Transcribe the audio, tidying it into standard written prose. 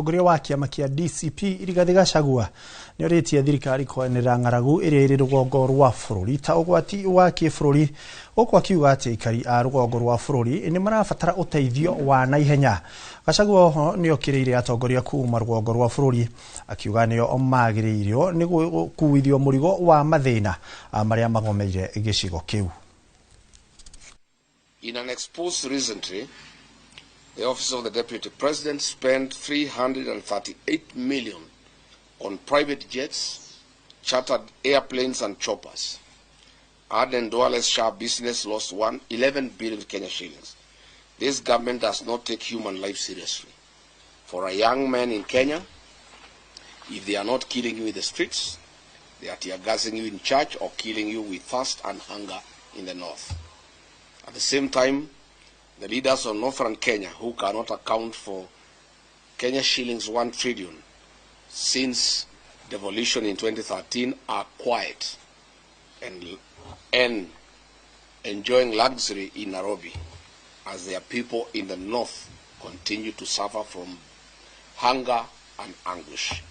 Mũtongoria wa kĩama kĩa DCP Rigathi nĩ orĩtie thirikari kwanĩrĩra ng'aragu ĩrĩa ĩrĩ rũgongo rwa bũrũri ta ũgwati wa kĩbũrũri, gũkũ akiuga atĩ aikari a rũgongo rwa bũrũri nĩ marabatara ũteithio wa naihenya. Gachagua oho nĩ okĩrĩire atongoria kuuma rũgongo rwa bũrũri, akiuga nĩo magĩrĩirwo nĩ gũkuithio mũrigo wa mathĩna marĩa magomeire gĩcigo kĩu. In an expose recently, the Office of the Deputy President spent 338 million on private jets, chartered airplanes and choppers. Aden Duale's Shah business lost 11 billion Kenya shillings. This government does not take human life seriously. For a young man in Kenya, if they are not killing you in the streets, they are tear gassing you in church or killing you with thirst and hunger in the north. At the same time, the leaders of northern Kenya, who cannot account for Kenya shillings 1 trillion since devolution in 2013, are quiet and enjoying luxury in Nairobi, as their people in the north continue to suffer from hunger and anguish.